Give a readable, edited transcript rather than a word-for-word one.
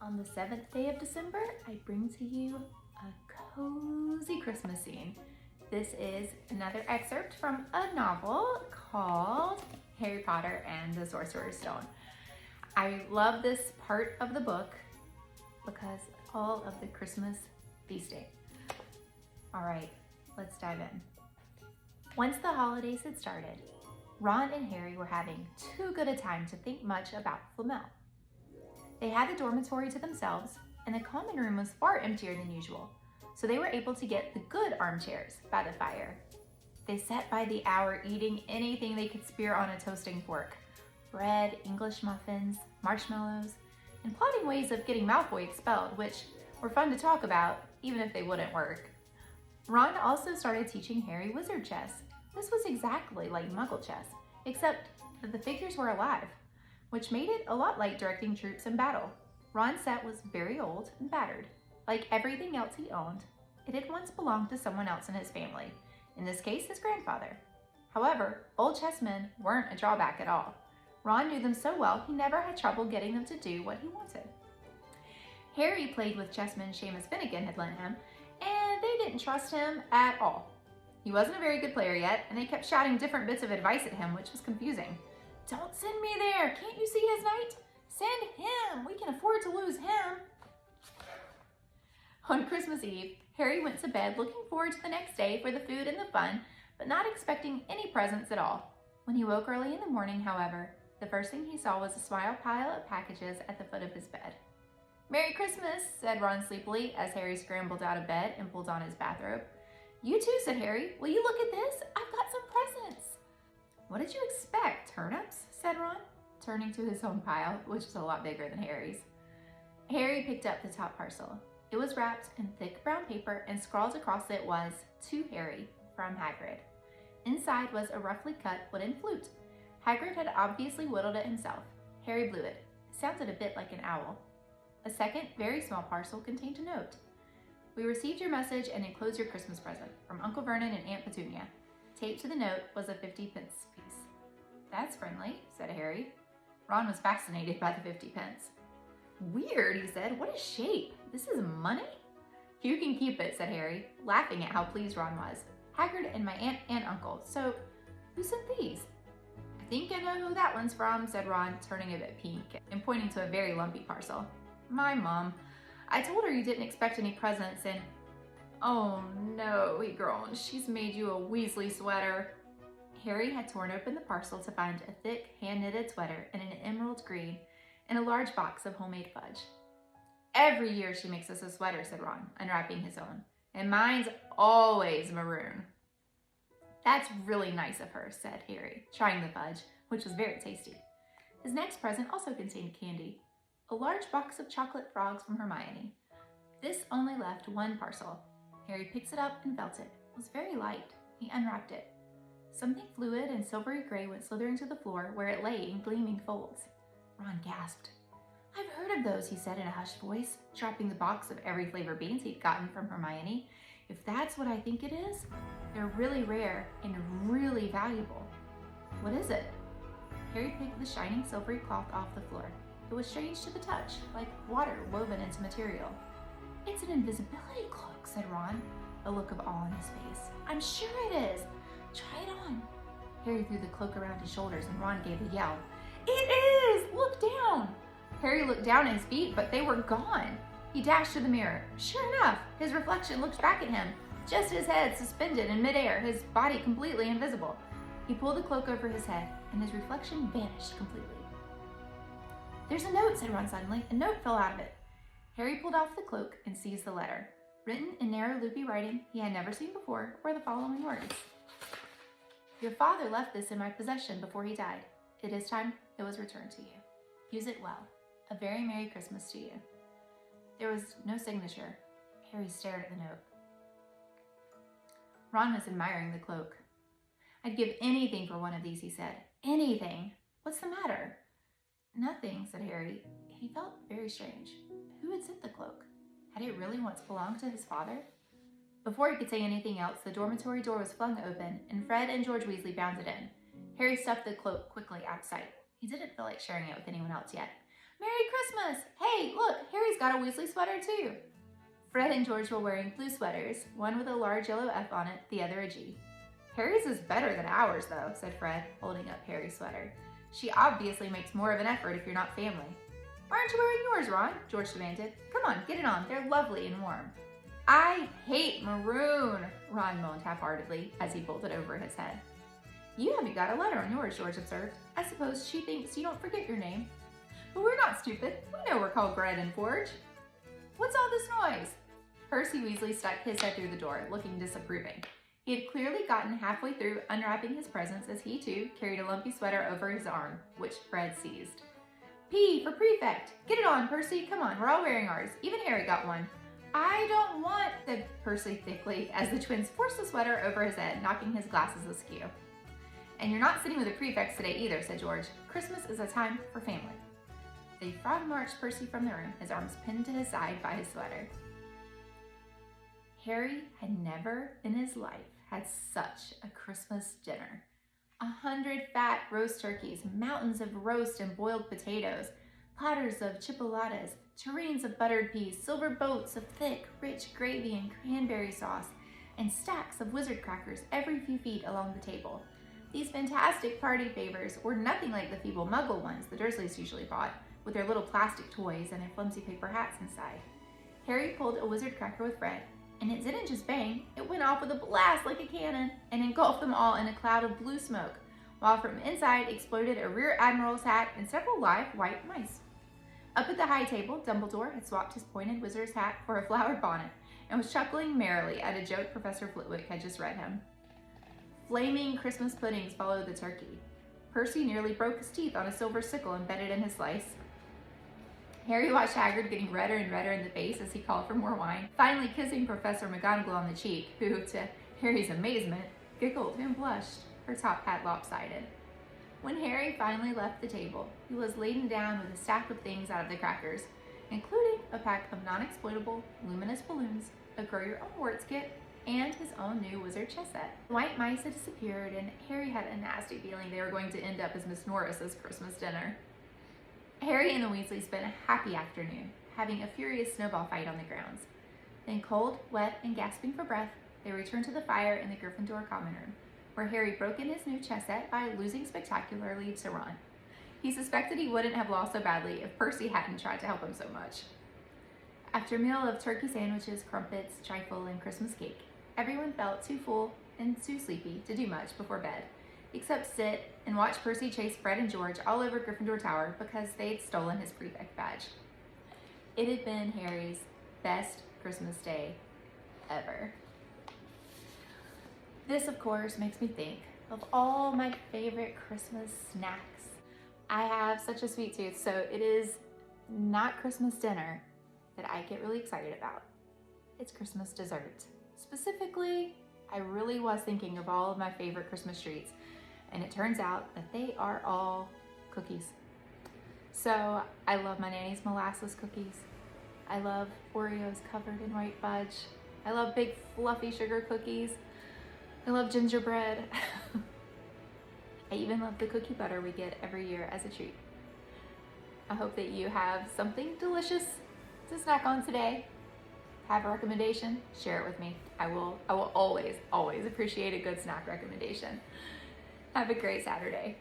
On the 7th day of December, I bring to you a cozy Christmas scene. This is another excerpt from a novel called Harry Potter and the Sorcerer's Stone. I love this part of the book because all of the Christmas feasting. All right, let's dive in. Once the holidays had started, Ron and Harry were having too good a time to think much about Flamel. They had the dormitory to themselves, and the common room was far emptier than usual, so they were able to get the good armchairs by the fire. They sat by the hour eating anything they could spear on a toasting fork: bread, English muffins, marshmallows, and plotting ways of getting Malfoy expelled, which were fun to talk about, even if they wouldn't work. Ron also started teaching Harry wizard chess. This was exactly like Muggle chess, except that the figures were alive, which made it a lot like directing troops in battle. Ron's set was very old and battered. Like everything else he owned, it had once belonged to someone else in his family, in this case his grandfather. However, old chessmen weren't a drawback at all. Ron knew them so well he never had trouble getting them to do what he wanted. Harry played with chessmen Seamus Finnegan had lent him, and they didn't trust him at all. He wasn't a very good player yet, and they kept shouting different bits of advice at him, which was confusing. "Don't send me there! Can't you see his knight? Send him! We can afford to lose him!" On Christmas Eve, Harry went to bed looking forward to the next day for the food and the fun, but not expecting any presents at all. When he woke early in the morning, however, the first thing he saw was a small pile of packages at the foot of his bed. "Merry Christmas," said Ron sleepily as Harry scrambled out of bed and pulled on his bathrobe. "You too," said Harry. "Will you look at this? I've got some presents." "What did you expect, turnips?" said Ron, turning to his own pile, which was a lot bigger than Harry's. Harry picked up the top parcel. It was wrapped in thick brown paper, and scrawled across it was, "To Harry, from Hagrid." Inside was a roughly cut wooden flute. Hagrid had obviously whittled it himself. Harry blew it. It sounded a bit like an owl. A second, very small parcel contained a note. "We received your message and enclosed your Christmas present from Uncle Vernon and Aunt Petunia." Taped to the note was a 50-pence piece. "That's friendly," said Harry. Ron was fascinated by the 50 pence. "Weird," he said. "What a shape! This is money?" "You can keep it," said Harry, laughing at how pleased Ron was. "Hagrid and my aunt and uncle. So, who sent these?" "I think I know who that one's from," said Ron, turning a bit pink and pointing to a very lumpy parcel. "My mom. I told her you didn't expect any presents and..." "Oh no," he groaned. "She's made you a Weasley sweater." Harry had torn open the parcel to find a thick, hand-knitted sweater in an emerald green and a large box of homemade fudge. "Every year she makes us a sweater," said Ron, unwrapping his own. "And mine's always maroon." "That's really nice of her," said Harry, trying the fudge, which was very tasty. His next present also contained candy, a large box of chocolate frogs from Hermione. This only left one parcel. Harry picked it up and felt it. It was very light. He unwrapped it. Something fluid and silvery gray went slithering to the floor where it lay in gleaming folds. Ron gasped. "I've heard of those," he said in a hushed voice, dropping the box of every flavor beans he'd gotten from Hermione. "If that's what I think it is, they're really rare and really valuable." "What is it?" Harry picked the shining silvery cloth off the floor. It was strange to the touch, like water woven into material. "It's an invisibility cloak," said Ron, a look of awe on his face. "I'm sure it is. Try it on." Harry threw the cloak around his shoulders and Ron gave a yell. "It is! Look down!" Harry looked down at his feet, but they were gone. He dashed to the mirror. Sure enough, his reflection looked back at him, just his head suspended in midair, his body completely invisible. He pulled the cloak over his head, and his reflection vanished completely. "There's a note," said Ron suddenly. A note fell out of it. Harry pulled off the cloak and seized the letter. Written in narrow, loopy writing he had never seen before were the following words. "Your father left this in my possession before he died. It is time it was returned to you. Use it well. A very Merry Christmas to you." There was no signature. Harry stared at the note. Ron was admiring the cloak. "I'd give anything for one of these," he said. "Anything. What's the matter?" "Nothing," said Harry. He felt very strange. Who had sent the cloak? Had it really once belonged to his father? Before he could say anything else, the dormitory door was flung open, and Fred and George Weasley bounded in. Harry stuffed the cloak quickly out of sight. He didn't feel like sharing it with anyone else yet. Merry Christmas! Hey, look, Harry's got a Weasley sweater too. Fred and George were wearing blue sweaters, one with a large yellow F on it, the other a G. Harry's is better than ours though, said Fred, holding up Harry's sweater. She obviously makes more of an effort if you're not family. Why aren't you wearing yours, Ron? George demanded. Come on, get it on. They're lovely and warm. I hate maroon, Ron moaned half-heartedly as he bolted over his head. You haven't got a letter on yours, George observed. I suppose she thinks you don't forget your name. But we're not stupid. We know we're called Bread and Forge. What's all this noise? Percy Weasley stuck his head through the door, looking disapproving. He had clearly gotten halfway through unwrapping his presents as he, too, carried a lumpy sweater over his arm, which Fred seized. P for prefect! Get it on, Percy! Come on, we're all wearing ours. Even Harry got one. I don't want, said Percy thickly, as the twins forced the sweater over his head, knocking his glasses askew. And you're not sitting with the prefects today either, said George. Christmas is a time for family. They frog-marched Percy from the room, his arms pinned to his side by his sweater. Harry had never in his life had such a Christmas dinner. 100 fat roast turkeys, mountains of roast and boiled potatoes, platters of chipolatas, tureens of buttered peas, silver boats of thick, rich gravy and cranberry sauce, and stacks of wizard crackers every few feet along the table. These fantastic party favors were nothing like the feeble muggle ones the Dursleys usually bought, with their little plastic toys and their flimsy paper hats inside. Harry pulled a wizard cracker with Fred, and it didn't just bang, it went off with a blast like a cannon and engulfed them all in a cloud of blue smoke, while from inside exploded a rear admiral's hat and several live white mice. Up at the high table, Dumbledore had swapped his pointed wizard's hat for a flowered bonnet and was chuckling merrily at a joke Professor Flitwick had just read him. Flaming Christmas puddings followed the turkey. Percy nearly broke his teeth on a silver sickle embedded in his slice. Harry watched Hagrid getting redder and redder in the face as he called for more wine, finally kissing Professor McGonagall on the cheek, who, to Harry's amazement, giggled and blushed, her top hat lopsided. When Harry finally left the table, he was laden down with a stack of things out of the crackers, including a pack of non-exploitable luminous balloons, a grow-your-own words kit, and his own new wizard chess set. The white mice had disappeared, and Harry had a nasty feeling they were going to end up as Miss Norris's Christmas dinner. Harry and the Weasleys spent a happy afternoon, having a furious snowball fight on the grounds. Then, cold, wet, and gasping for breath, they returned to the fire in the Gryffindor common room, where Harry broke in his new chess set by losing spectacularly to Ron. He suspected he wouldn't have lost so badly if Percy hadn't tried to help him so much. After a meal of turkey sandwiches, crumpets, trifle, and Christmas cake, everyone felt too full and too sleepy to do much before bed, except sit and watch Percy chase Fred and George all over Gryffindor Tower because they'd stolen his prefect badge. It had been Harry's best Christmas day ever. This, of course, makes me think of all my favorite Christmas snacks. I have such a sweet tooth, so it is not Christmas dinner that I get really excited about. It's Christmas dessert. Specifically, I really was thinking of all of my favorite Christmas treats, and it turns out that they are all cookies. So I love my Nanny's molasses cookies. I love Oreos covered in white fudge. I love big fluffy sugar cookies. I love gingerbread. I even love the cookie butter we get every year as a treat. I hope that you have something delicious to snack on today. Have a recommendation? Share it with me. I will always appreciate a good snack recommendation. Have a great Saturday.